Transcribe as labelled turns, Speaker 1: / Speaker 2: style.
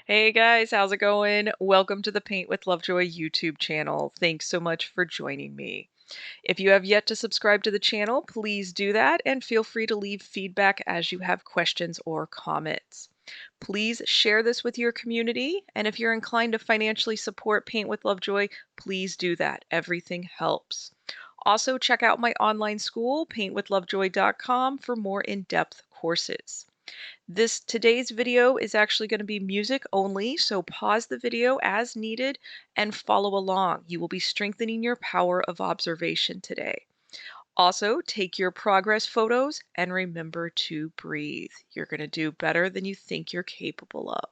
Speaker 1: Hey guys, how's it going? Welcome to the Paint with Lovejoy YouTube channel. Thanks so much for joining me. If you have yet to subscribe to the channel, please do that and feel free to leave feedback as you have questions or comments. Please share this with your community, and if you're inclined to financially support Paint with Lovejoy, please do that. Everything helps. Also, check out my online school, paintwithlovejoy.com, for more in-depth courses. Today's video is actually going to be music only, so pause the video as needed and follow along. You will be strengthening your power of observation today. Also, take your progress photos and remember to breathe. You're going to do better than you think you're capable of.